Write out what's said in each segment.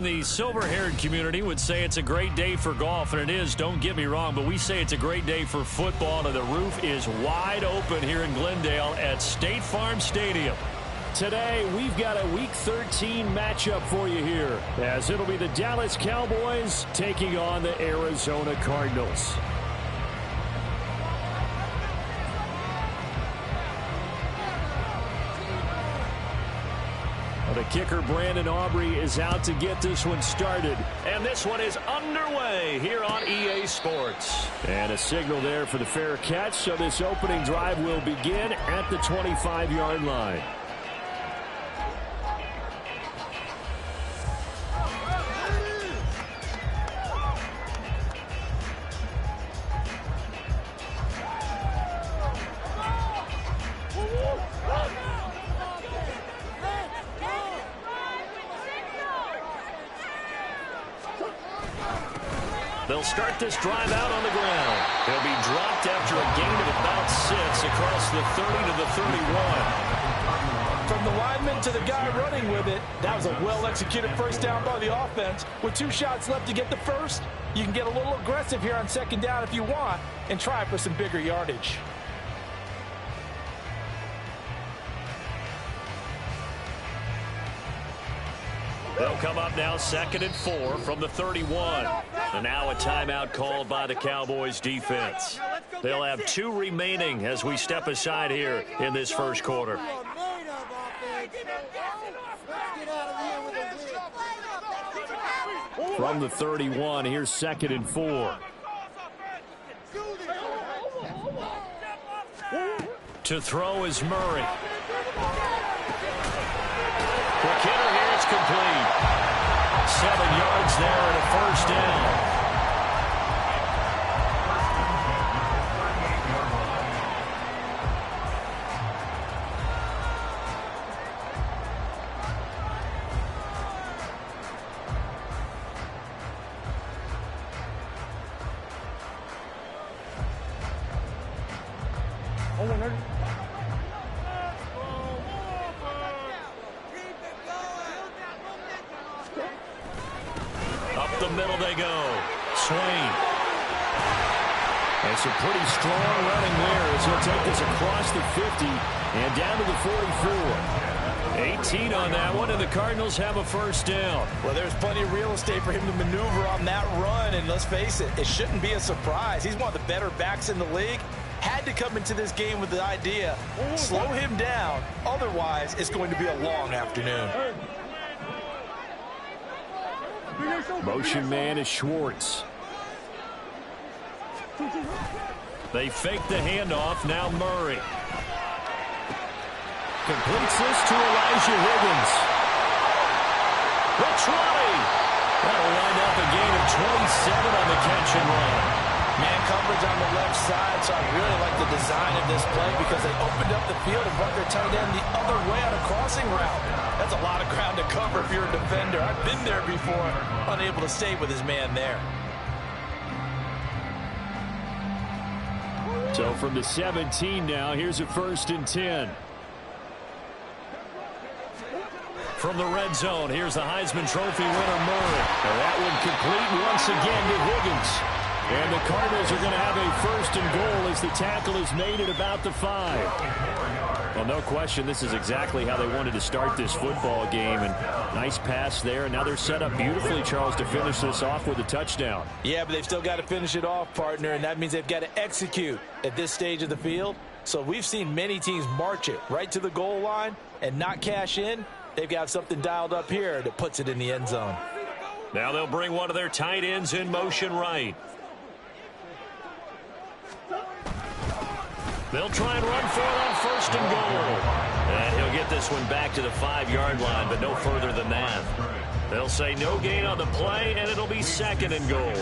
The silver-haired community would say it's a great day for golf, and it is, don't get me wrong, but we say it's a great day for football, and the roof is wide open here in Glendale at State Farm Stadium. Today, we've got a Week 13 matchup for you here, as it'll be the Dallas Cowboys taking on the Arizona Cardinals. The kicker, Brandon Aubrey, is out to get this one started. And this one is underway here on EA Sports. And a signal there for the fair catch, so this opening drive will begin at the 25-yard line. They'll start this drive out on the ground. He'll be dropped after a gain of about 6 across the 30 to the 31. From the lineman to the guy running with it, that was a well-executed first down by the offense. With 2 shots left to get the first, you can get a little aggressive here on second down if you want and try for some bigger yardage. They'll come up now 2nd and 4 from the 31. And now a timeout called by the Cowboys defense. They'll have 2 remaining as we step aside here in this first quarter. From the 31, here's 2nd and 4. To throw is Murray. The kicker here, it's complete. 7 yards there and a first down. Up the middle they go. Swain. And some pretty strong running there as he'll take this across the 50 and down to the 44. 18 on that one, and the Cardinals have a first down. Well, there's plenty of real estate for him to maneuver on that run, and let's face it, it shouldn't be a surprise. He's one of the better backs in the league. Had to come into this game with the idea, slow him down, otherwise it's going to be a long afternoon. Motion man is Schwartz. They fake the handoff, now Murray. Completes this to Elijah Higgins. The try. That'll wind up a gain of 27 on the catch and run. Man coverage on the left side, so I really like the design of this play because they opened up the field and brought their tight end the other way on a crossing route. That's a lot of ground to cover if you're a defender. I've been there before, unable to stay with his man there. So from the 17 now, here's a 1st and 10. From the red zone, here's the Heisman Trophy winner, Murray. And that one complete once again to Higgins. And the Cardinals are going to have a 1st and goal as the tackle is made at about the 5. Well, no question, this is exactly how they wanted to start this football game. And nice pass there. And now they're set up beautifully, Charles, to finish this off with a touchdown. Yeah, but they've still got to finish it off, partner. And that means they've got to execute at this stage of the field. So we've seen many teams march it right to the goal line and not cash in. They've got something dialed up here that puts it in the end zone. Now they'll bring one of their tight ends in motion right. They'll try and run for it on 1st and goal. And he'll get this one back to the 5-yard line, but no further than that. They'll say no gain on the play, and it'll be 2nd and goal.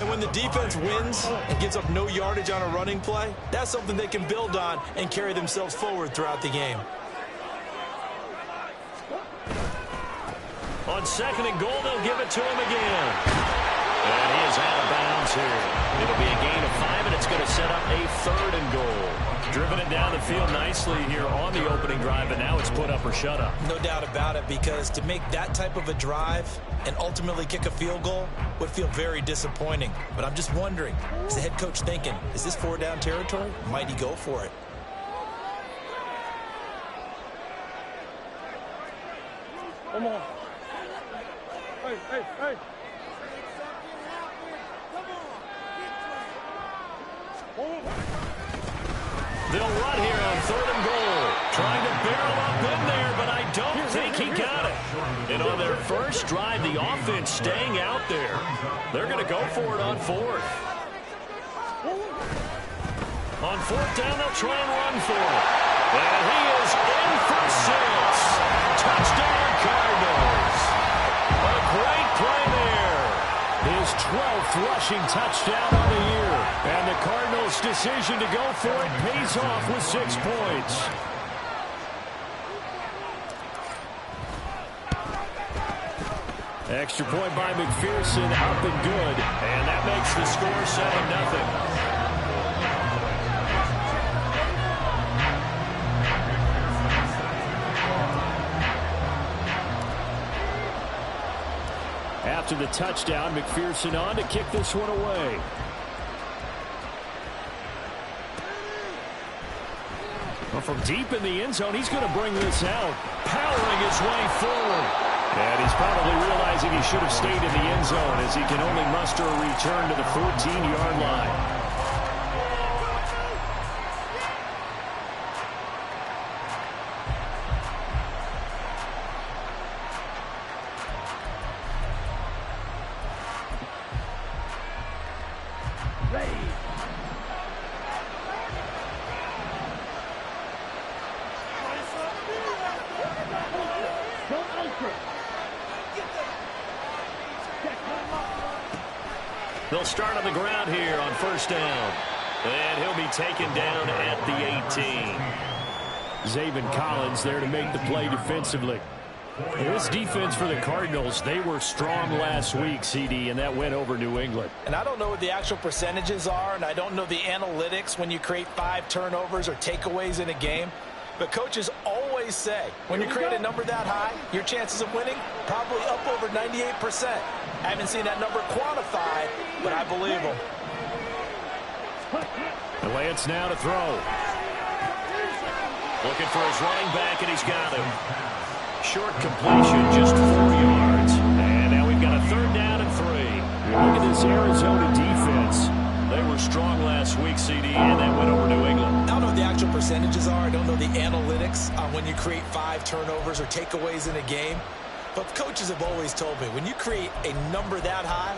And when the defense wins and gives up no yardage on a running play, that's something they can build on and carry themselves forward throughout the game. On 2nd and goal, they'll give it to him again. And he is out of bounds here. It'll be a gain of 5, and it's going to set up a 3rd and goal. Driven it down the field nicely here on the opening drive, and now it's put up or shut up. No doubt about it, because to make that type of a drive and ultimately kick a field goal would feel very disappointing. But I'm just wondering, is the head coach thinking, is this 4-down territory? Might he go for it? Come on. Hey, hey, hey. They'll run here on 3rd and goal. Trying to barrel up in there, but I don't think he got it. And on their first drive, the offense staying out there. They're going to go for it on 4th. On 4th down, they'll try and run for it. And he is in for 6. Touchdown, Cardinals. A great play there. His 12th rushing touchdown on the year. And the Cardinals' decision to go for it pays off with 6 points. Extra point by McPherson, up and good. And that makes the score 7-0. After the touchdown, McPherson on to kick this one away. Well, from deep in the end zone, he's going to bring this out, powering his way forward. And he's probably realizing he should have stayed in the end zone, as he can only muster a return to the 14-yard line. They'll start on the ground here on 1st down. And he'll be taken down at the 18. Zaven Collins there to make the play defensively. This defense for the Cardinals, they were strong last week, CD, and that went over New England. And I don't know what the actual percentages are, and I don't know the analytics when you create 5 turnovers or takeaways in a game. But coaches always say, when you create a number that high, your chances of winning probably up over 98%. I haven't seen that number quantified, but I believe them. And Lance now to throw. Looking for his running back, and he's got him. Short completion, just 4 yards. And now we've got a 3rd down and 3. Look at this Arizona defense. They were strong last week, CD, and that went over New England. I don't know what the actual percentages are. I don't know the analytics on when you create 5 turnovers or takeaways in a game. But coaches have always told me, when you create a number that high,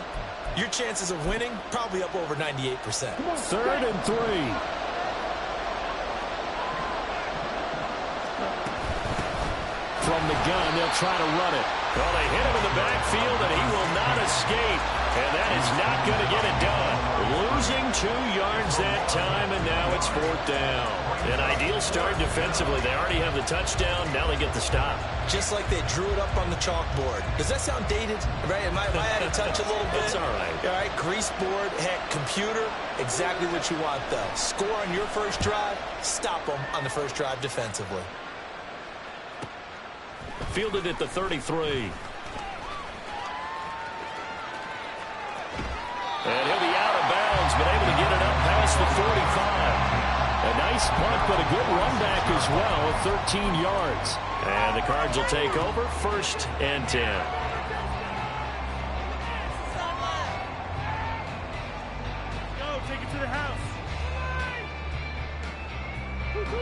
your chances of winning probably up over 98%. 3rd and 3. From the gun, they'll try to run it. Well, they hit him in the backfield, and he will not escape. And that is not going to get it done. Losing 2 yards that time, and now it's 4th down. An ideal start defensively. They already have the touchdown. Now they get the stop. Just like they drew it up on the chalkboard. Does that sound dated? Right? Am I out of touch a little bit? It's all right. All right, grease board, heck, computer, exactly what you want, though. Score on your first drive, stop them on the first drive defensively. Fielded at the 33. And he'll be out of bounds, but able to get it up past the 45. A nice punt, but a good run back as well at 13 yards. And the Cards will take over 1st and 10. Go, take it to the house.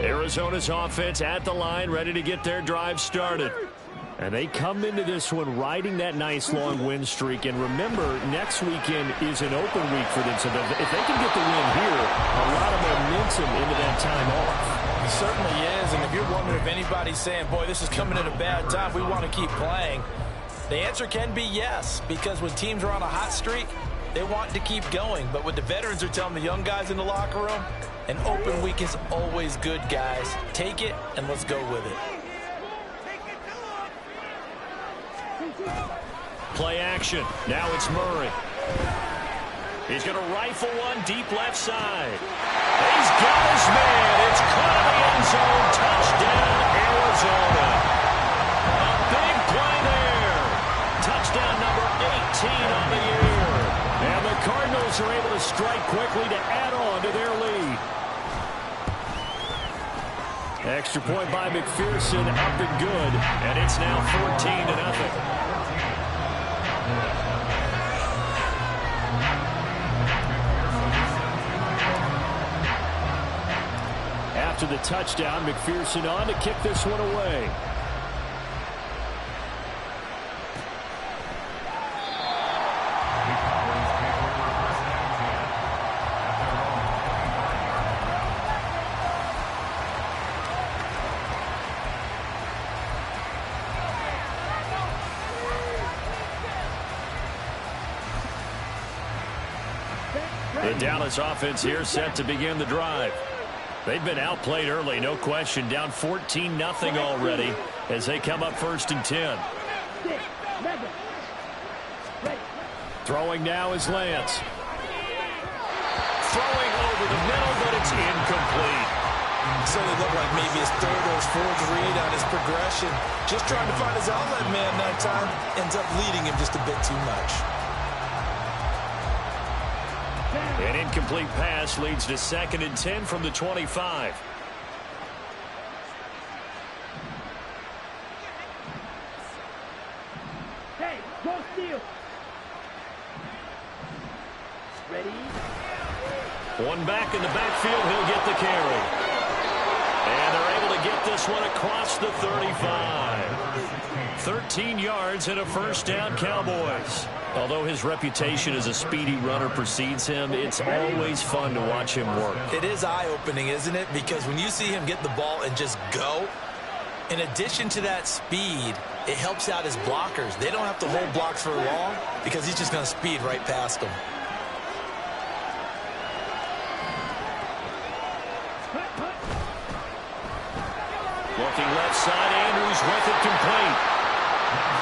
Arizona's offense at the line, ready to get their drive started. And they come into this one riding that nice long win streak. And remember, next weekend is an open week for them. So if they can get the win here, a lot of momentum into that time off. It certainly is. And if you're wondering if anybody's saying, boy, this is coming at a bad time, we want to keep playing, the answer can be yes. Because when teams are on a hot streak, they want to keep going. But what the veterans are telling the young guys in the locker room, an open week is always good, guys. Take it, and let's go with it. Play action. Now it's Murray. He's going to rifle one deep left side. He's got his man. It's caught in the end zone. Touchdown, Arizona. A big play there. Touchdown number 18 on the year. And the Cardinals are able to strike quickly to add on to their lead. Extra point by McPherson, up and good. And it's now 14-0. After the touchdown, McPherson on to kick this one away. The Dallas offense here set to begin the drive. They've been outplayed early, no question. Down 14-0 already as they come up 1st and 10. Throwing now is Lance. Throwing over the middle, but it's incomplete. So it looked like maybe his third or his fourth read on his progression. Just trying to find his outlet man that time. Ends up leading him just a bit too much. An incomplete pass leads to 2nd and 10 from the 25. Hey, go steal. Ready? One back in the backfield, he'll get the carry. And they're able to get this one across the 35. 13 yards and a first down, Cowboys. Although his reputation as a speedy runner precedes him, it's always fun to watch him work. It is eye-opening, isn't it? Because when you see him get the ball and just go, in addition to that speed, it helps out his blockers. They don't have to hold blocks for long because he's just going to speed right past them. Looking left side, Andrews with it complete.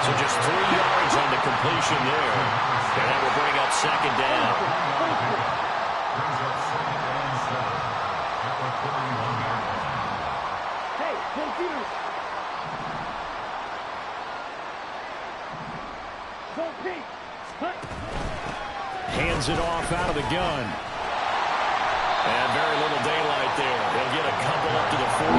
So just 3 yards on the completion there. And that will bring up 2nd down. Hey, go steal. Go pink. Hands it off out of the gun. And very little daylight there. They'll get a couple up to the 44.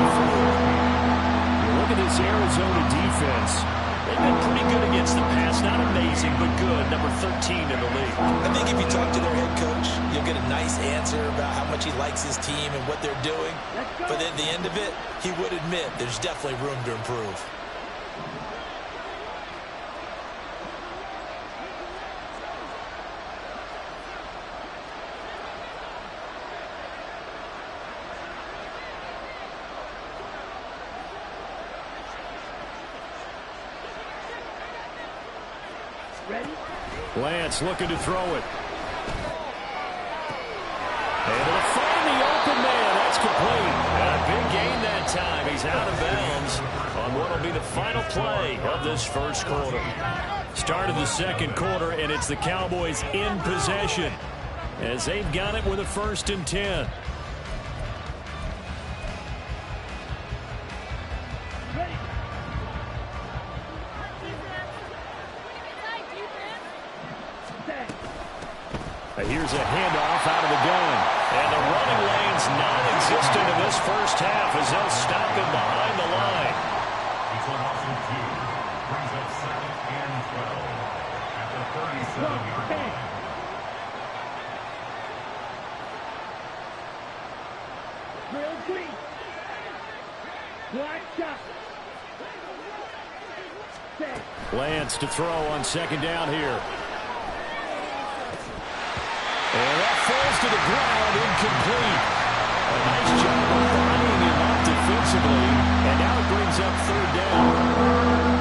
Look at this Arizona defense. They've been pretty good against the pass. Not amazing, but good. Number 13 in the league. I think if you talk to their head coach, you'll get a nice answer about how much he likes his team and what they're doing. But at the end of it, he would admit there's definitely room to improve. Lance looking to throw it. Able to find the open man. That's complete. And a big gain that time. He's out of bounds on what will be the final play of this first quarter. Start of the second quarter, and it's the Cowboys in possession as they've got it with a 1st and 10. Here's a handoff out of the gun. And the running lane's non-existent in this first half as they'll stop him behind the line. Brings up 2nd and 12 at the 37-yard line. Real green. Black shot. Lance to throw on 2nd down here. And that falls to the ground, incomplete. A nice job of bodying him up defensively. And now it brings up 3rd down.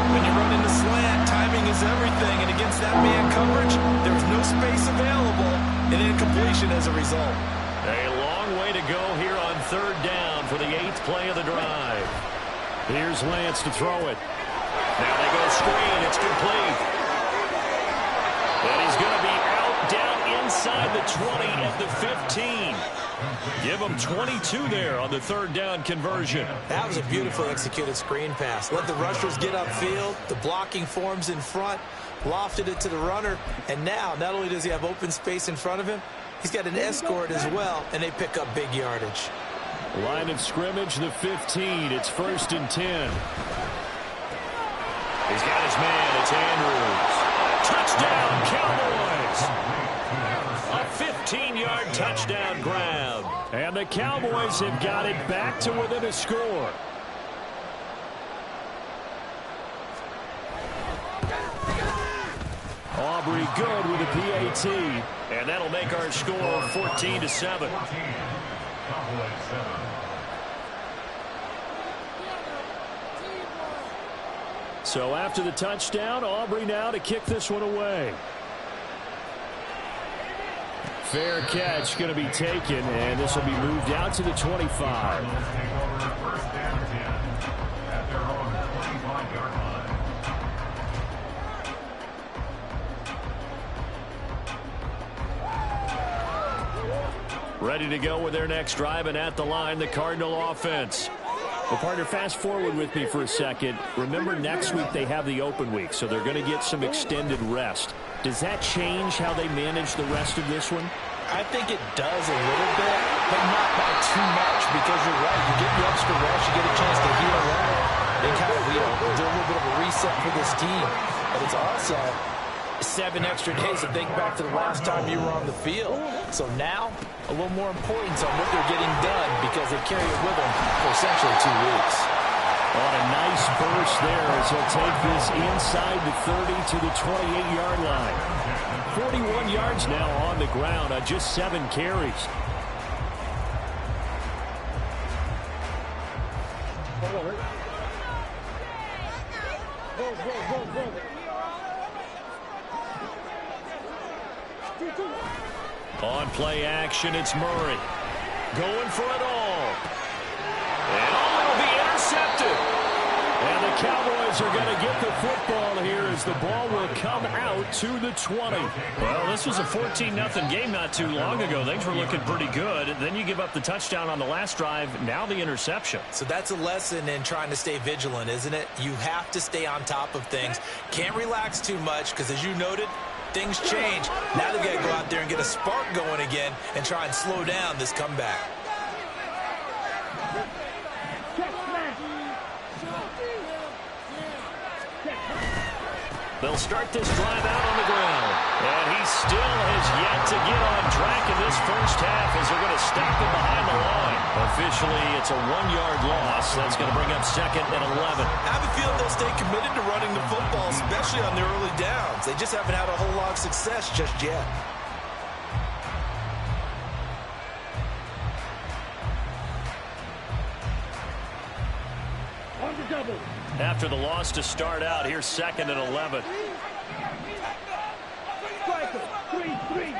When you run in the slant, timing is everything. And against that man coverage, there's no space available. And incompletion as a result. A long way to go here on 3rd down for the 8th play of the drive. Here's Lance to throw it. Now they go screen. It's complete. And he's going to be out down inside the 20 at the 15. Give them 22 there on the third down conversion. That was a beautifully executed screen pass. Let the rushers get upfield. The blocking forms in front. Lofted it to the runner. And now, not only does he have open space in front of him, he's got an escort as well, and they pick up big yardage. Line of scrimmage, the 15. It's 1st and 10. He's got his man. It's Andrews. Touchdown, Cowboys. A 15-yard touchdown grab. And the Cowboys have got it back to within a score. Aubrey good with a PAT. And that'll make our score 14-7. So after the touchdown, Aubrey now to kick this one away. Fair catch going to be taken, and this will be moved out to the 25. Ready to go with their next drive, and at the line, the Cardinal offense. Well, partner, fast forward with me for a second. Remember, next week they have the open week, so they're going to get some extended rest. Does that change how they manage the rest of this one? I think it does a little bit, but not by too much, because you're right. You get the extra rest, you get a chance to heal up, and kind of, do a little bit of a reset for this team. But it's also 7 extra days to think back to the last time you were on the field. So now, a little more importance on what they're getting done, because they carry it with them for essentially 2 weeks. On a nice burst there as he'll take this inside the 30 to the 28-yard line. 41 yards now on the ground on just 7 carries. On play action, it's Murray. Going for it all. And all will be intercepted. And the Cowboys are going to get the football here as the ball will come out to the 20. Well, this was a 14-0 game not too long ago. Things were looking pretty good. Then you give up the touchdown on the last drive. Now the interception. So that's a lesson in trying to stay vigilant, isn't it? You have to stay on top of things. Can't relax too much because, as you noted, things change. Now they've got to go out there and get a spark going again and try and slow down this comeback. They'll start this drive out on the ground. And he still has yet to get on track in this first half as they're going to stop him behind the line. Officially, it's a 1-yard loss. That's going to bring up 2nd and 11. I have a feeling they'll stay committed to running the football, especially on their early downs. They just haven't had a whole lot of success just yet. On the double. After the loss to start out, here's 2nd and 11. Striker, 3-3.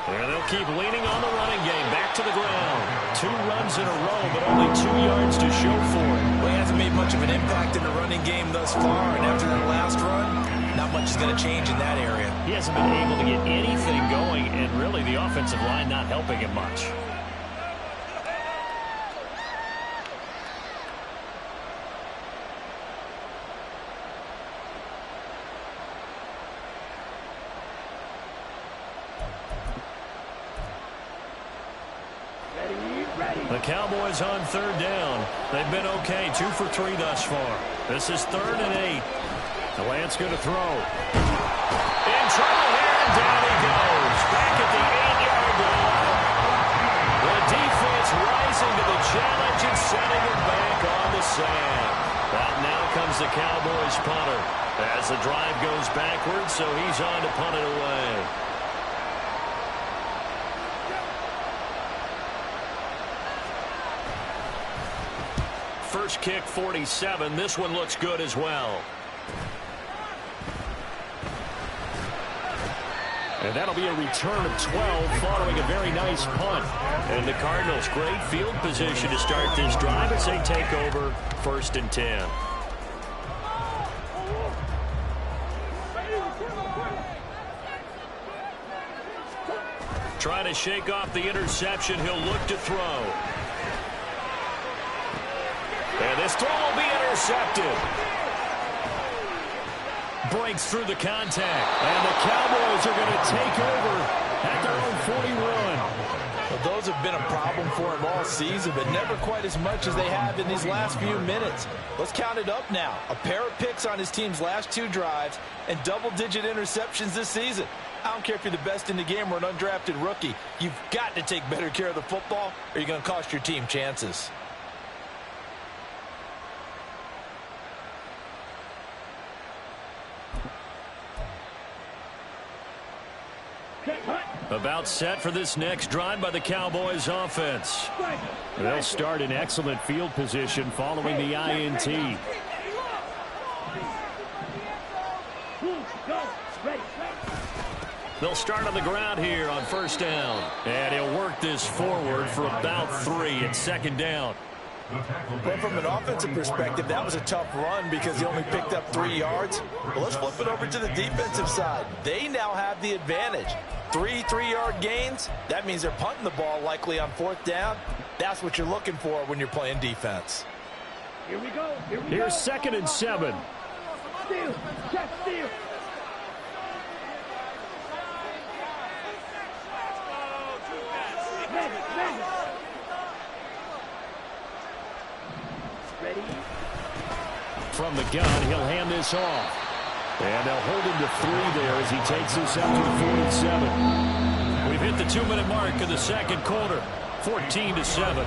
And they'll keep leaning on the running game. Back to the ground. 2 runs in a row, but only 2 yards to show for it. Well, he hasn't made much of an impact in the running game thus far, and after that last run, not much is going to change in that area. He hasn't been able to get anything going, and really the offensive line not helping him much. The Cowboys on 3rd down. They've been okay, 2 for 3 thus far. This is 3rd and 8. Lance going to throw. In trouble here, and down he goes. Back at the 8-yard line. The defense rising to the challenge and sending it back on the sand. Out now comes the Cowboys punter. As the drive goes backwards, so he's on to punt it away. First kick, 47. This one looks good as well. And that'll be a return of 12 following a very nice punt. And the Cardinals, great field position to start this drive as they take over 1st and 10. Trying to shake off the interception. He'll look to throw. And this throw will be intercepted. Breaks through the contact. And the Cowboys are going to take over at their own 41. Well, those have been a problem for him all season, but never quite as much as they have in these last few minutes. Let's count it up now. A pair of picks on his team's last 2 drives and double-digit interceptions this season. I don't care if you're the best in the game or an undrafted rookie. You've got to take better care of the football or you're going to cost your team chances. About set for this next drive by the Cowboys offense. They'll start in excellent field position following the INT. They'll start on the ground here on first down. And he'll work this forward for about 3 at second down. But from an offensive perspective, that was a tough run because he only picked up 3 yards. Well, let's flip it over to the defensive side. They now have the advantage. 3 3-yard gains, that means they're punting the ball likely on 4th down. That's what you're looking for when you're playing defense. Here we go. Here's 2nd and 7. Steal. Check steal. Ready? From the gun, he'll hand this off. And they'll hold him to 3 there as he takes this out to the 47. We've hit the 2-minute mark of the second quarter. 14-7.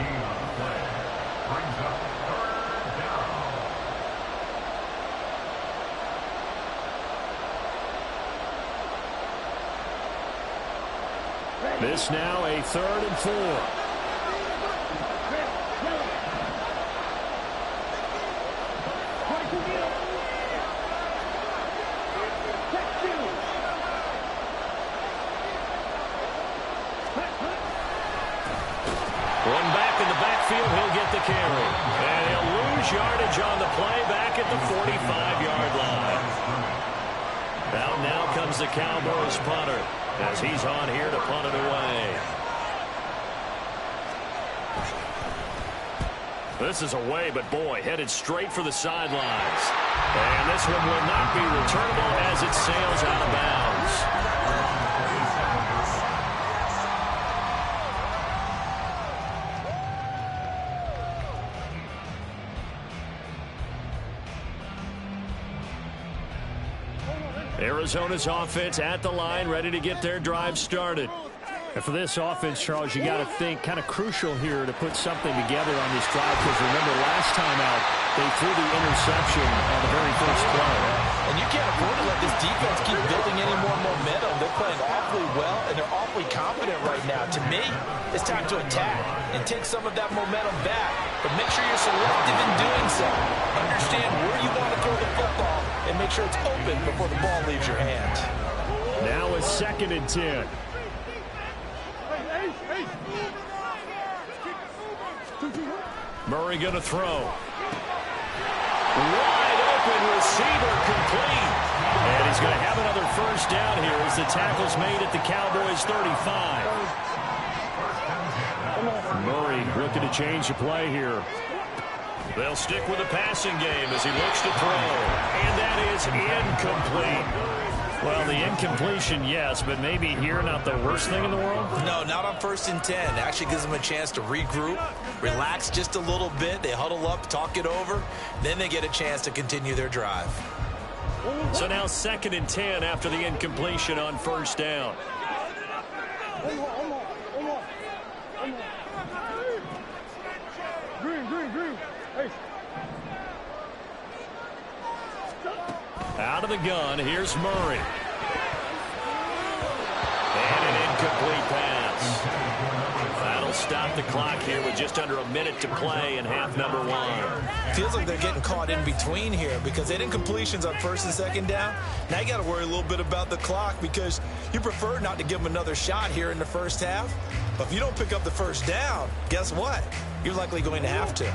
This now a 3rd and 4. He'll get the carry. And he'll lose yardage on the play back at the 45-yard line. Now comes the Cowboys punter as he's on here to punt it away. This is away, but boy, headed straight for the sidelines. And this one will not be returnable as it sails out of bounds. Arizona's offense at the line, ready to get their drive started. And for this offense, Charles, you got to think kind of crucial here to put something together on this drive, because remember last time out, they threw the interception on the very first play. And you can't afford to let this defense keep building any more momentum. They're playing awfully well, and they're awfully confident right now. To me, it's time to attack and take some of that momentum back. But make sure you're selective in doing so. Understand where you want to throw the football and make sure it's open before the ball leaves your hand. Now a 2nd and 10. Murray going to throw. Wide open receiver complete. And he's going to have another first down here as the tackle's made at the Cowboys 35. Murray looking to change the play here. They'll stick with the passing game as he looks to throw. And that is incomplete. Well, the incompletion, yes, but maybe here not the worst thing in the world? No, not on 1st and 10. Actually gives them a chance to regroup, relax just a little bit. They huddle up, talk it over. Then they get a chance to continue their drive. So now 2nd and 10 after the incompletion on first down. Green. Hey. Out of the gun, here's Murray. And an incomplete pass. That'll stop the clock here with just under a minute to play in half number 1. Feels like they're getting caught in between here because they didn't completions on 1st and 2nd down. Now you got to worry a little bit about the clock because you prefer not to give them another shot here in the first half. But if you don't pick up the first down, guess what? You're likely going to have to.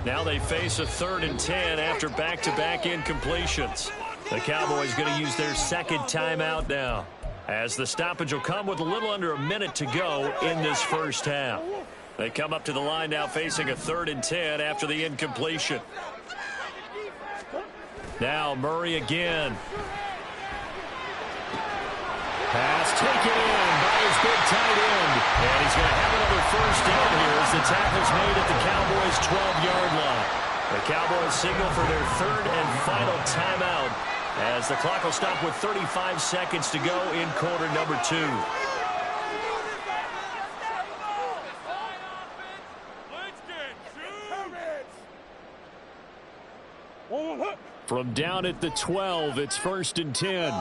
Now they face a 3rd and 10 after back-to-back incompletions. The Cowboys going to use their 2nd timeout now. as the stoppage will come with a little under a minute to go in this first half. They come up to the line now facing a 3rd and 10 after the incompletion. Now Murray again. Pass taken in by his big tight end. And he's going to have another first down here as the tackle's made at the Cowboys' 12-yard line. The Cowboys signal for their 3rd and final timeout as the clock will stop with 35 seconds to go in quarter number 2. From down at the 12, it's 1st and 10.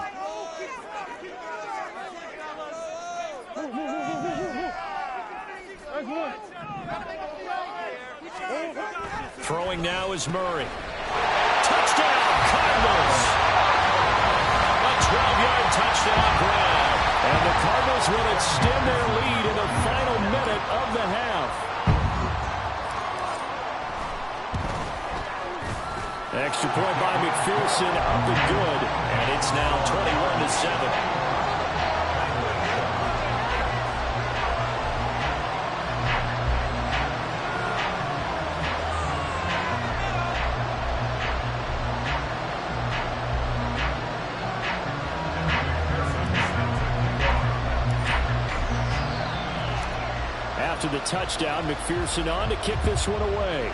Throwing now is Murray. Touchdown, Cardinals! A 12-yard touchdown grab. And the Cardinals will extend their lead in the final minute of the half. Extra point by McPherson, up and good. And it's now 21-7. After the touchdown, McPherson on to kick this one away.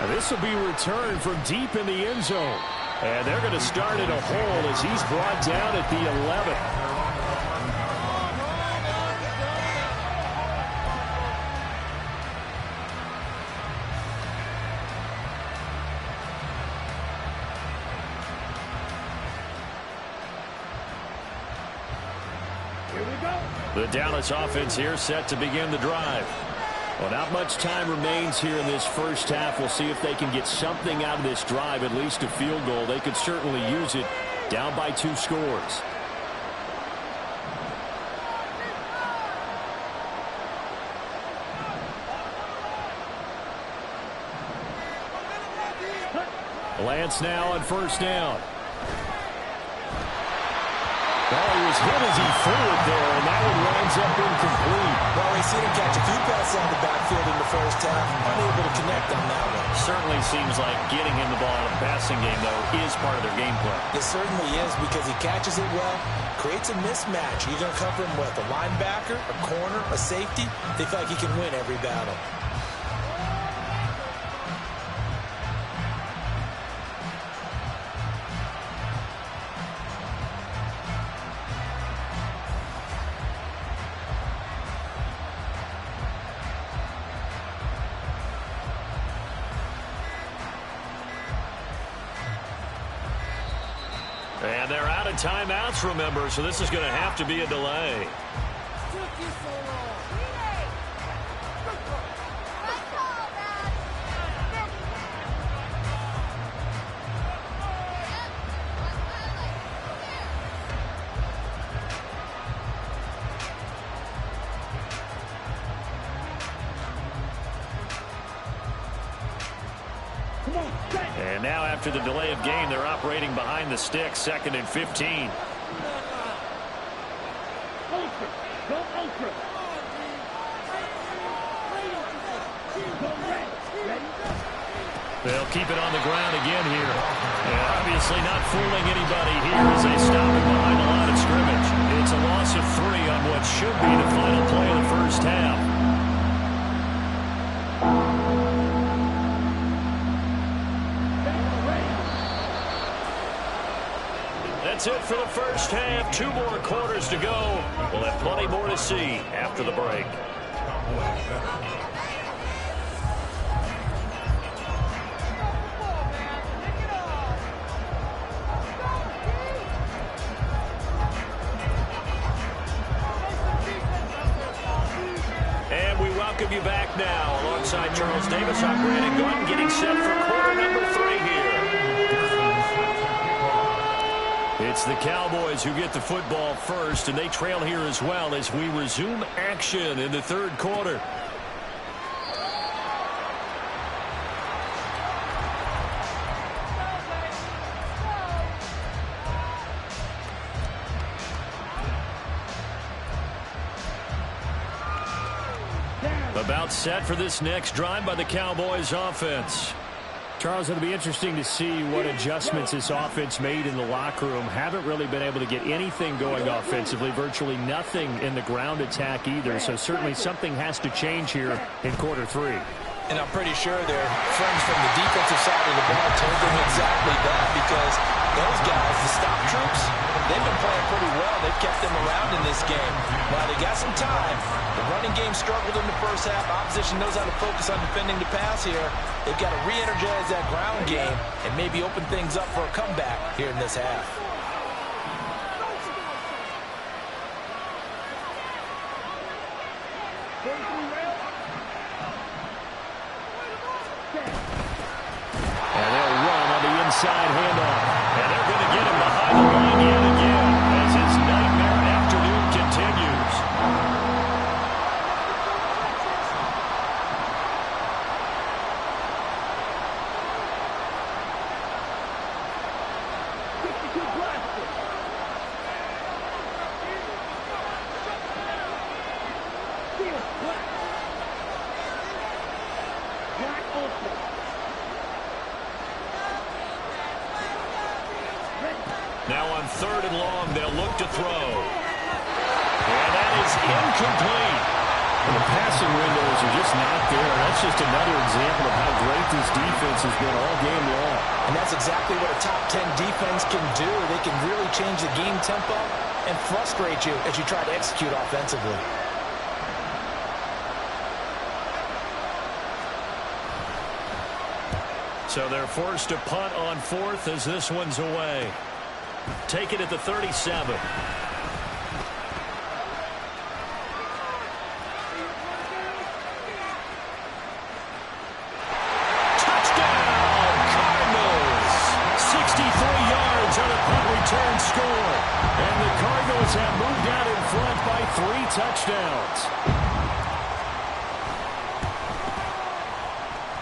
Now this will be returned from deep in the end zone. And they're going to start at a hole as he's brought down at the 11. The Dallas offense here set to begin the drive. Well, not much time remains here in this first half. We'll see if they can get something out of this drive, at least a field goal. They could certainly use it down by 2 scores. Lance now on 1st down. Well, he was hit as he threw it there, and that one winds up incomplete. Well, we've seen him catch a few passes out of the backfield in the first half, unable to connect on that one. Certainly seems like getting him the ball in the passing game, though, is part of their game plan. It certainly is because he catches it well, creates a mismatch. You're going to cover him with a linebacker, a corner, a safety. They feel like he can win every battle. And they're out of timeouts, remember, so this is going to have to be a delay. And now after the delay of game, they're operating behind the sticks, 2nd and 15. Ultra. Go ultra. Go red. Ready? They'll keep it on the ground again here. And obviously not fooling anybody here as they stop it behind the line of scrimmage. It's a loss of 3 on what should be the final play of the first half. That's it for the first half. 2 more quarters to go. We'll have plenty more to see after the break. And we welcome you back now. Alongside Charles Davis, I'm Brandon Gaudin, getting set for quarter number 3 here. It's the Cowboys who get the football first, and they trail here as well as we resume action in the 3rd quarter. About set for this next drive by the Cowboys offense. Charles, it'll be interesting to see what adjustments this offense made in the locker room. Haven't really been able to get anything going offensively, virtually nothing in the ground attack either. So certainly something has to change here in quarter 3. And I'm pretty sure their friends from the defensive side of the ball told them exactly that, because those guys, the stop troops, they've been playing pretty well. They've kept them around in this game. Now, they got some time. The running game struggled in the first half. Opposition knows how to focus on defending the pass here. They've got to re-energize that ground game and maybe open things up for a comeback here in this half. And they'll run on the inside handoff. And they're going to get him behind the line yet again as his nightmare afternoon continues. Now on 3rd and long, they'll look to throw. And that is incomplete. And the passing windows are just not there. That's just another example of how great this defense has been all game long. And that's exactly what a top 10 defense can do. They can really change the game tempo and frustrate you as you try to execute offensively. So they're forced to punt on 4th as this one's away. Take it at the 37. Touchdown, Cardinals! 63 yards on a punt return score. And the Cardinals have moved out in front by 3 touchdowns.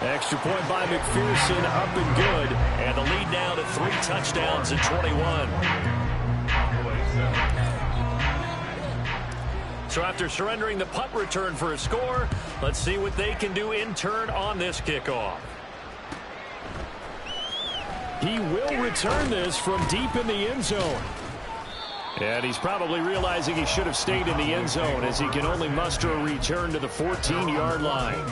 Extra point by McPherson, up and good. And the lead now to 3 touchdowns at 21. So after surrendering the punt return for a score, let's see what they can do in turn on this kickoff. He will return this from deep in the end zone. And he's probably realizing he should have stayed in the end zone as he can only muster a return to the 14-yard line.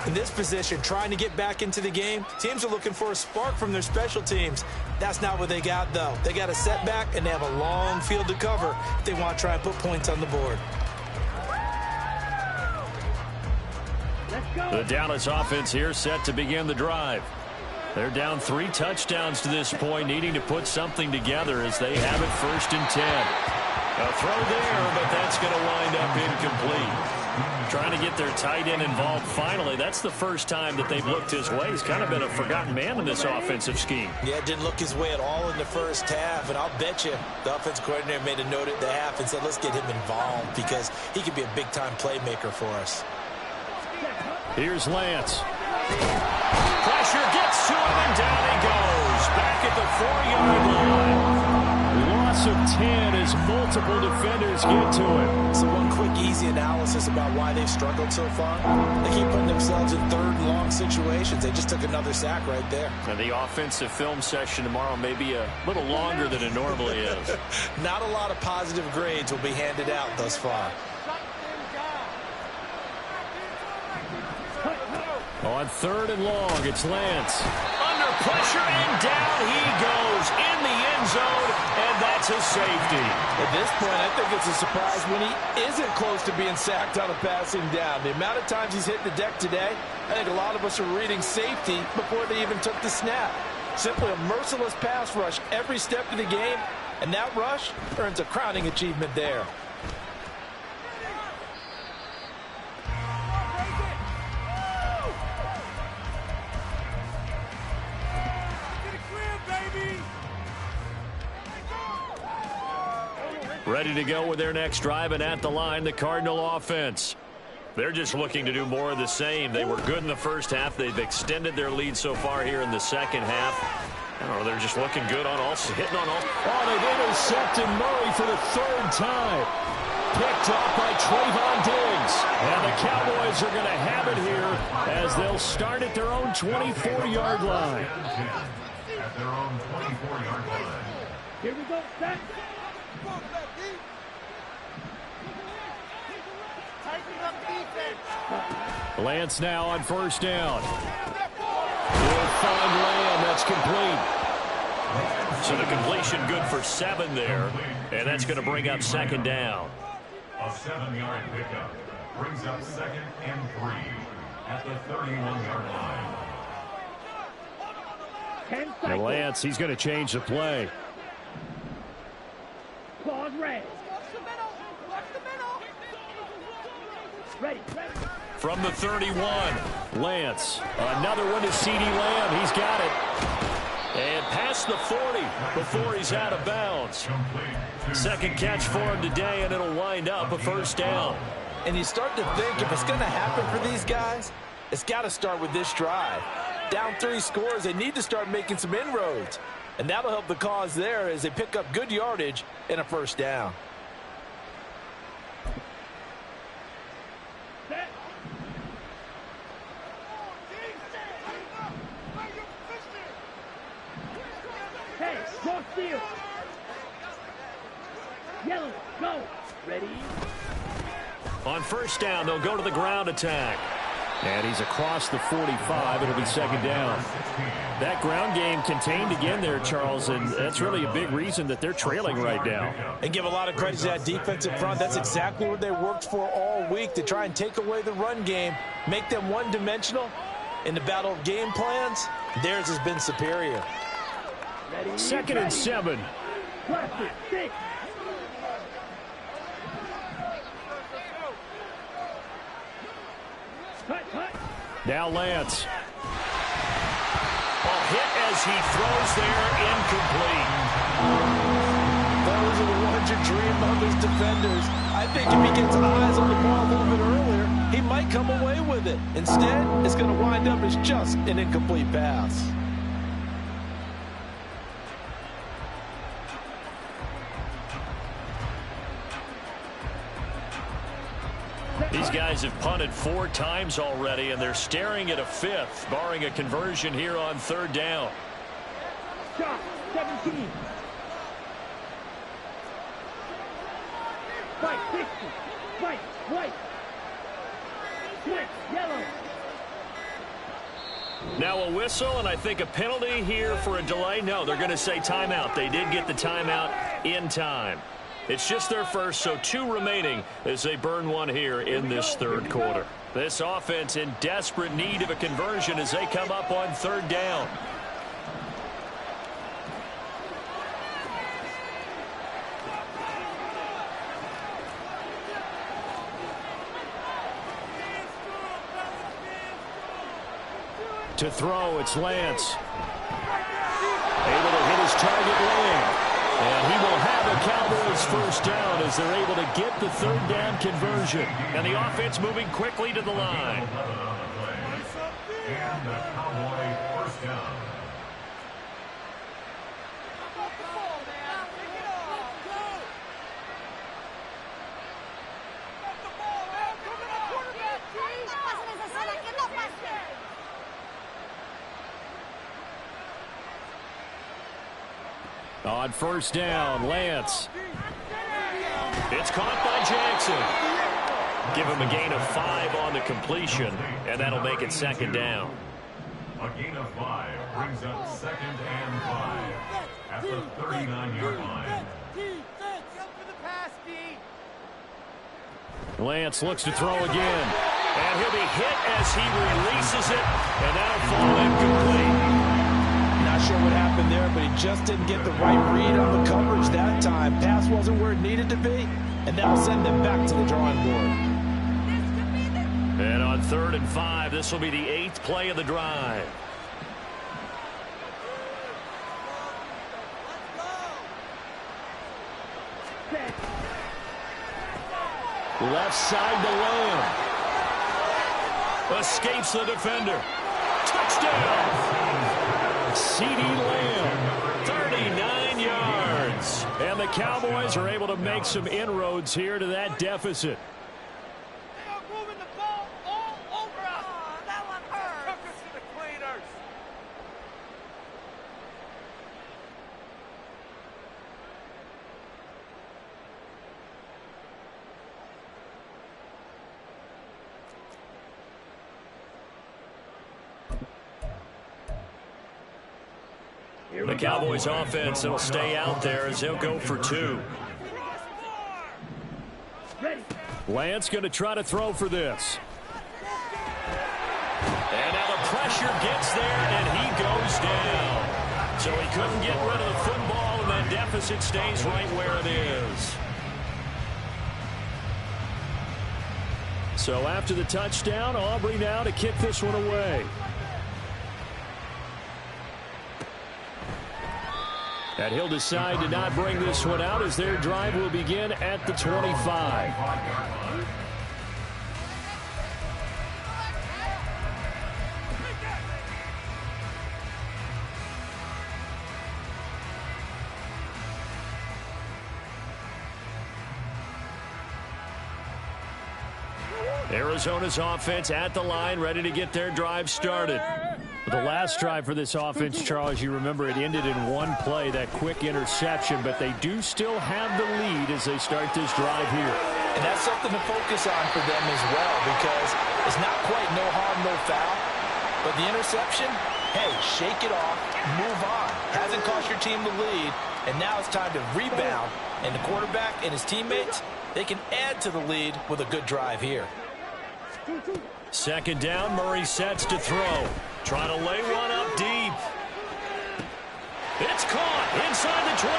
In this position, trying to get back into the game, teams are looking for a spark from their special teams. That's not what they got, though. They got a setback, and they have a long field to cover if they want to try and put points on the board. The Dallas offense here set to begin the drive. They're down 3 touchdowns to this point, needing to put something together as they have it 1st and 10. A throw there, but that's going to wind up incomplete. Trying to get their tight end involved finally. That's the first time that they've looked his way. He's kind of been a forgotten man in this offensive scheme. Yeah, it didn't look his way at all in the first half, and I'll bet you the offense coordinator made a note at the half and said, let's get him involved because he could be a big-time playmaker for us. Here's Lance. Pressure gets to him, and down he goes. Back at the 4-yard line. Loss of 10 as multiple defenders get to him. So one quick, easy analysis about why they've struggled so far. They keep putting themselves in 3rd and long situations. They just took another sack right there. And the offensive film session tomorrow may be a little longer than it normally is. Not a lot of positive grades will be handed out thus far. On 3rd and long, it's Lance. Under pressure, and down he goes in the end zone, and that's a safety. At this point, I think it's a surprise when he isn't close to being sacked on a passing down. The amount of times he's hit the deck today, I think a lot of us are reading safety before they even took the snap. Simply a merciless pass rush every step of the game, and that rush earns a crowning achievement there. Ready to go with their next drive, and at the line, the Cardinal offense. They're just looking to do more of the same. They were good in the first half. They've extended their lead so far here in the second half. I don't know, they're just looking good on all, hitting on all. Oh, they've intercepted Murray for the 3rd time. Picked off by Trayvon Diggs. Lance. And the Cowboys are going to have it here as they'll start at their own 24-yard line. At their own 24-yard line. Here we go, set. Lance now on first down. He'll find Lamb. That's complete. So the completion good for 7 there. And that's going to bring up second down. A 7-yard pickup brings up 2nd and 3 at the 31-yard line. 10 And seconds. Lance, he's going to change the play. Claws red. Ready, ready. From the 31, Lance. Another one to CeeDee Lamb. He's got it. And past the 40 before he's out of bounds. Second catch for him today, and it'll wind up a first down. And you start to think if it's going to happen for these guys, it's got to start with this drive. Down 3 scores, they need to start making some inroads. And that'll help the cause there as they pick up good yardage and a first down. Set. Hey, cross field. Yellow, go. Ready? On first down, they'll go to the ground attack. And he's across the 45. It'll be second down. That ground game contained again there, Charles, and that's really a big reason that they're trailing right now. And give a lot of credit to that defensive front. That's exactly what they worked for all week, to try and take away the run game, make them one-dimensional. In the battle of game plans, theirs has been superior. Ready? 2nd and 7. Plastic, stick. Cut, cut. Now Lance. A hit as he throws there, incomplete. Those are the ones you dream of as defenders. I think if he gets eyes on the ball a little bit earlier, he might come away with it. Instead, it's going to wind up as just an incomplete pass. These guys have punted 4 times already, and they're staring at a 5th, barring a conversion here on 3rd down. Shot, 17. Fight, 60. Fight, white. Switch, yellow. Now a whistle, and I think a penalty here for a delay. No, they're going to say timeout. They did get the timeout in time. It's just their first, so 2 remaining as they burn one here in this 3rd quarter. This offense in desperate need of a conversion as they come up on 3rd down. To throw, it's Lance. Able to hit his target Lamb. And he will have a Cowboys first down as they're able to get the 3rd down conversion. And the offense moving quickly to the line. And the Cowboy first down. On first down, Lance. It's caught by Jackson. Give him a gain of 5 on the completion, and that'll make it second down. A gain of 5 brings up 2nd and 5 at the 39-yard line. Lance looks to throw again. And he'll be hit as he releases it, and that'll fall incomplete. Not sure what happened there, but he just didn't get the right read on the coverage that time. Pass wasn't where it needed to be, and that'll send them back to the drawing board. And on 3rd and 5, this will be the 8th play of the drive. Left side to Lamb. Escapes the defender. Touchdown! CeeDee Lamb, 39 yards. And the Cowboys are able to make some inroads here to that deficit. The Cowboys offense will stay out there as they'll go for 2. Lance going to try to throw for this. And now the pressure gets there, and he goes down. So he couldn't get rid of the football, and that deficit stays right where it is. So after the touchdown, Aubrey now to kick this one away. And he'll decide to not bring this one out as their drive will begin at the 25. Arizona's offense at the line, ready to get their drive started. The last drive for this offense, Charles, you remember it ended in one play, that quick interception, but they do still have the lead as they start this drive here. And that's something to focus on for them as well, because it's not quite no harm, no foul. But the interception, hey, shake it off, move on. Hasn't cost your team the lead, and now it's time to rebound. And the quarterback and his teammates, they can add to the lead with a good drive here. Second down, Murray sets to throw. Trying to lay one up deep. It's caught inside the 25.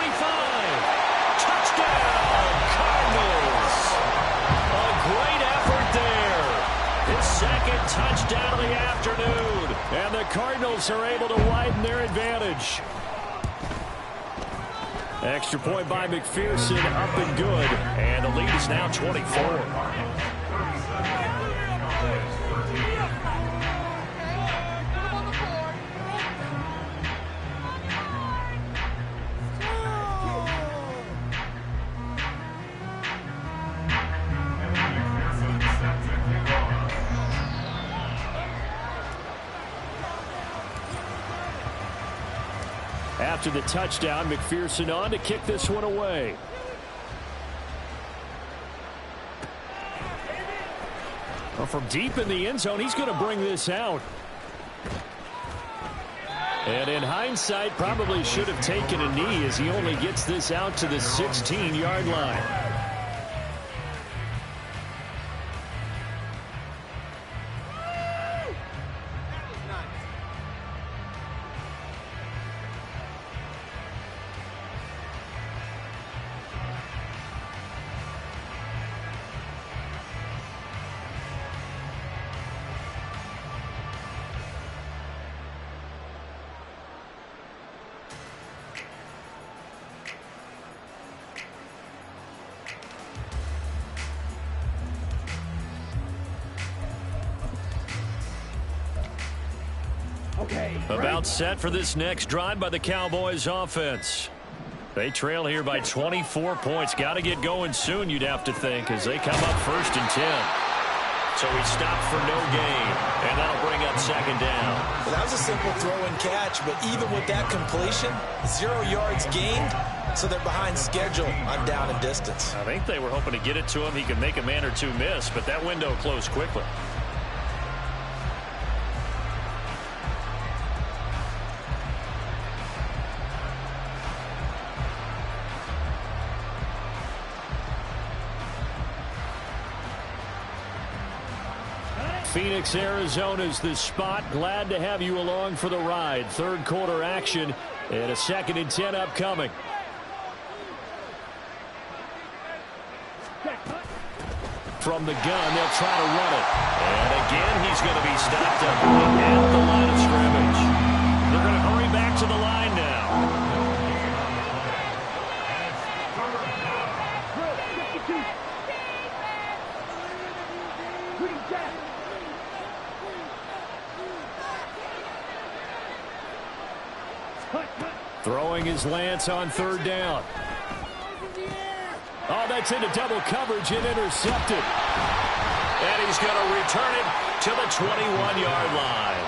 Touchdown, Cardinals. A great effort there. His second touchdown of the afternoon. And the Cardinals are able to widen their advantage. Extra point by McPherson, up and good. And the lead is now 24. After the touchdown, McPherson on to kick this one away. Well, from deep in the end zone, he's going to bring this out. And in hindsight, probably should have taken a knee as he only gets this out to the 16-yard line. About set for this next drive by the Cowboys offense. They trail here by 24 points. Got to get going soon, you'd have to think, as they come up 1st and 10. So he stopped for no gain, and that'll bring up second down. Well, that was a simple throw and catch, but even with that completion, 0 yards gained, so they're behind schedule on down and distance. I think they were hoping to get it to him. He could make a man or two miss, but that window closed quickly. Phoenix, Arizona's the spot. Glad to have you along for the ride. Third quarter action and a 2nd and 10 upcoming. From the gun, they'll try to run it. And again, he's going to be stopped up at the line of scrimmage. They're going to hurry back to the line now. Throwing his Lance on 3rd down. Oh, that's into double coverage and intercepted. And he's going to return it to the 21-yard line.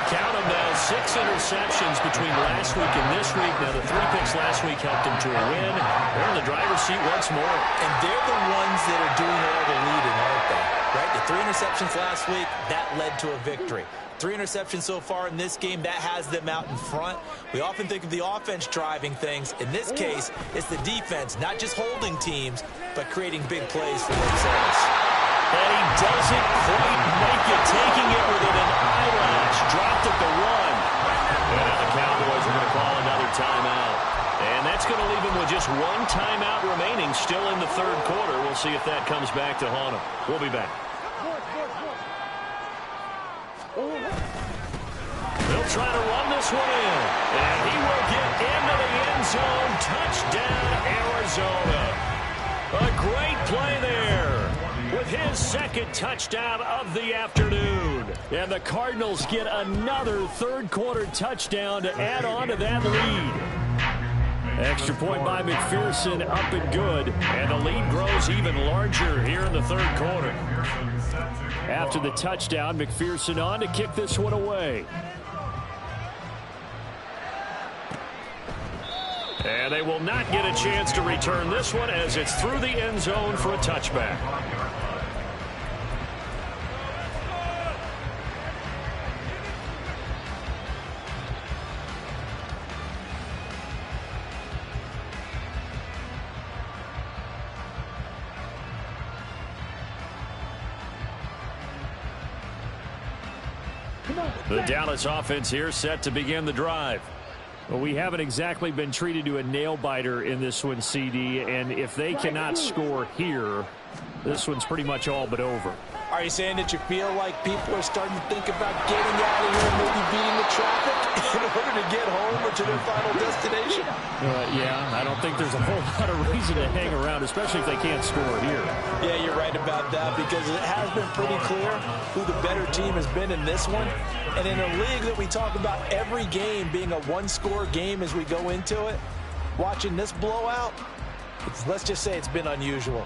Count them now, 6 interceptions between last week and this week. Now, the 3 picks last week helped him to a win. They're in the driver's seat once more. And they're the ones that are doing all the leading, aren't they? Right? The 3 interceptions last week. That led to a victory. 3 interceptions so far in this game. That has them out in front. We often think of the offense driving things. In this case, it's the defense, not just holding teams, but creating big plays for themselves. And he doesn't quite make it, taking it within an eyelash. Dropped at the 1. And now the Cowboys are going to call another timeout. And that's going to leave him with just 1 timeout remaining still in the third quarter. We'll see if that comes back to haunt him. We'll be back. They'll try to run this one in. And he will get into the end zone. Touchdown, Arizona. A great play there with his second touchdown of the afternoon. And the Cardinals get another third-quarter touchdown to add on to that lead. Extra point by McPherson, up and good. And the lead grows even larger here in the third quarter. After the touchdown, McPherson on to kick this one away. And they will not get a chance to return this one as it's through the end zone for a touchback. The Dallas offense here set to begin the drive. Well, we haven't exactly been treated to a nail-biter in this one, CD, and if they cannot score here, this one's pretty much all but over. Are you saying that you feel like people are starting to think about getting out of here and maybe beating the traffic in order to get home or to their final destination? Yeah, I don't think there's a whole lot of reason to hang around, especially if they can't score here. Yeah, you're right about that because it has been pretty clear who the better team has been in this one. And in a league that we talk about every game being a one-score game as we go into it, watching this blowout, let's just say it's been unusual.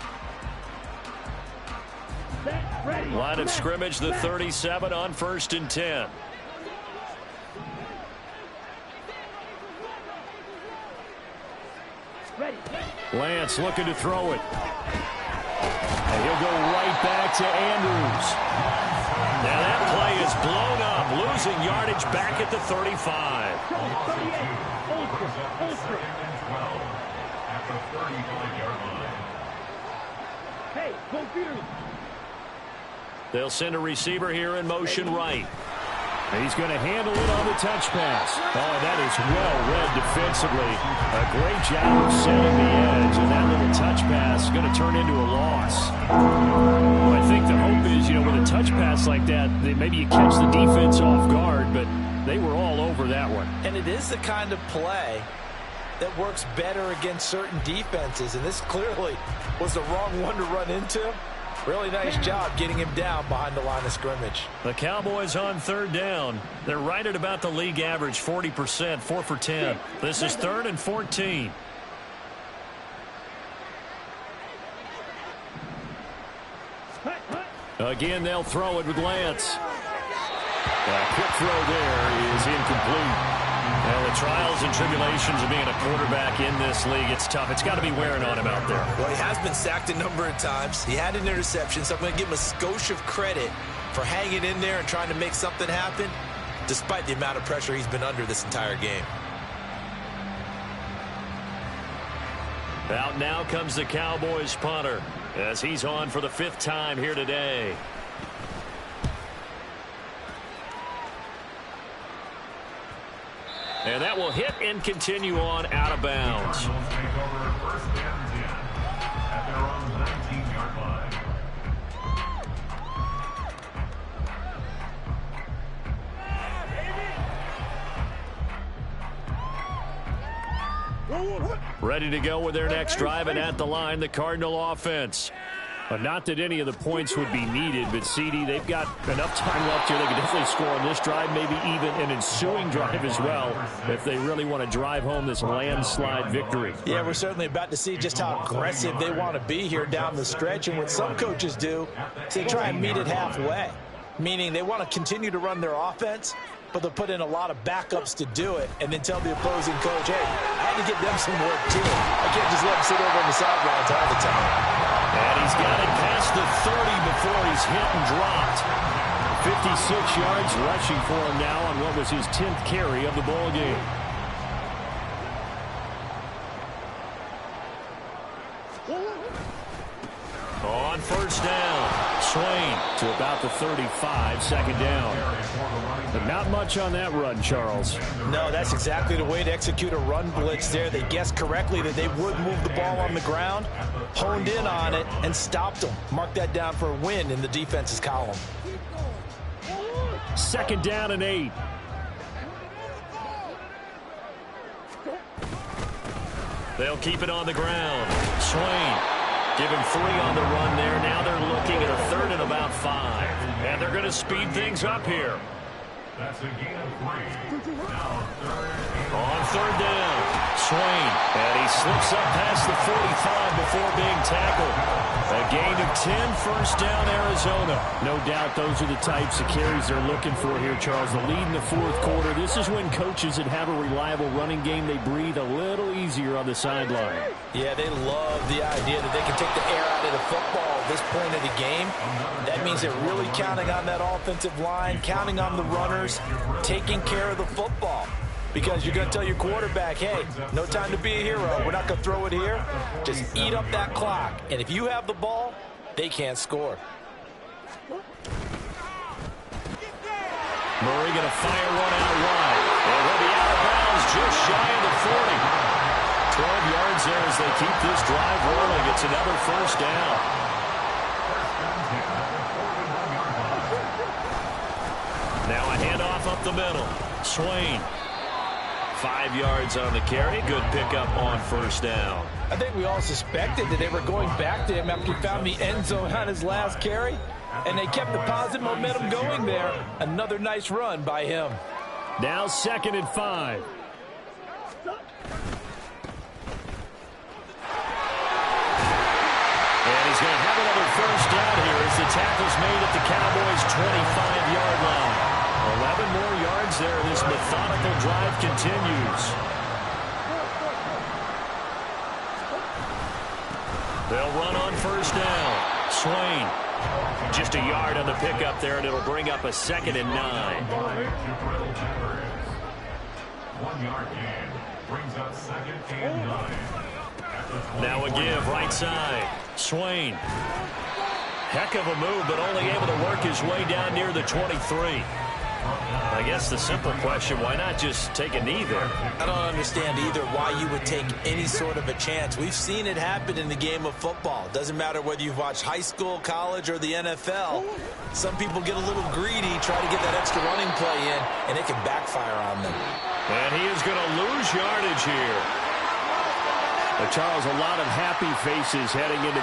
Line of scrimmage, the 37 on 1st and 10. Lance looking to throw it. And he'll go right back to Andrews. Now that play is blown up, losing yardage back at the 35. Hey, confused. They'll send a receiver here in motion right. He's going to handle it on the touch pass. Oh, that is well read defensively. A great job of setting the edge, and that little touch pass is going to turn into a loss. Well, I think the hope is, with a touch pass like that, maybe you catch the defense off guard, but they were all over that one. And it is the kind of play that works better against certain defenses, and this clearly was the wrong one to run into. Really nice job getting him down behind the line of scrimmage. The Cowboys on third down. They're right at about the league average, 40%, 4 for 10. This is 3rd and 14. Again, they'll throw it with Lance. A quick throw there is incomplete. Well, the trials and tribulations of being a quarterback in this league, it's tough. It's got to be wearing on him out there. Well, he has been sacked a number of times. He had an interception, so I'm going to give him a skosh of credit for hanging in there and trying to make something happen, despite the amount of pressure he's been under this entire game. Out now comes the Cowboys punter as he's on for the 5th time here today. And that will hit and continue on out of bounds. Ready to go with their next drive, and at the line, the Cardinal offense. Not that any of the points would be needed, but CD, they've got enough time left here. They can definitely score on this drive, maybe even an ensuing drive as well, if they really want to drive home this landslide victory. Yeah, we're certainly about to see just how aggressive they want to be here down the stretch. And what some coaches do is they try and meet it halfway, meaning they want to continue to run their offense, but they'll put in a lot of backups to do it and then tell the opposing coach, hey, I had to get them some work too. I can't just let them sit over on the sidelines all the time. And he's got it past the 30 before he's is hit and dropped. 56 yards rushing for him now on what was his 10th carry of the ball game. On first down, Swain to about the 35, second down. But not much on that run, Charles. No, that's exactly the way to execute a run blitz there. They guessed correctly that they would move the ball on the ground, honed in on it, and stopped them. Mark that down for a win in the defense's column. Second down and 8. They'll keep it on the ground. Swain. Give him 3 on the run there. Now they're looking at a 3rd and about 5. And they're going to speed things up here. That's a gain of 3. Now 3rd. On 3rd down, Swain. And he slips up past the 45 before being tackled. A gain of 10, first down, Arizona. No doubt those are the types of carries they're looking for here, Charles. The lead in the 4th quarter. This is when coaches that have a reliable running game, they breathe a little easier on the sideline. Yeah, they love the idea that they can take the air out of the football at this point of the game. That means they're really counting on that offensive line, counting on the runners, taking care of the football. Because you're going to tell your quarterback, hey, no time to be a hero. We're not going to throw it here. Just eat up that clock. And if you have the ball, they can't score. Murray going to fire one out wide. And he'll be out of bounds just shy of the 40. 12 yards there as they keep this drive rolling. It's another first down. Now a handoff up the middle. Swain. 5 yards on the carry. Good pickup on first down. I think we all suspected that they were going back to him after he found the end zone on his last carry. And they kept the positive momentum going there. Another nice run by him. Now 2nd and 5. And he's going to have another first down here as the tackle's made at the Cowboys' 25-yard line. 11 more yards there. This methodical drive continues. They'll run on first down. Swain. Just a yard on the pickup there, and it'll bring up a 2nd and 9. 1 yard gain brings up 2nd and 9. Now a give right side. Swain. Heck of a move, but only able to work his way down near the 23. I guess the simple question, why not just take a knee there? I don't understand either why you would take any sort of a chance. We've seen it happen in the game of football. Doesn't matter whether you've watched high school, college, or the NFL. Some people get a little greedy, try to get that extra running play in, and it can backfire on them. And he is going to lose yardage here. But Charles, a lot of happy faces heading into the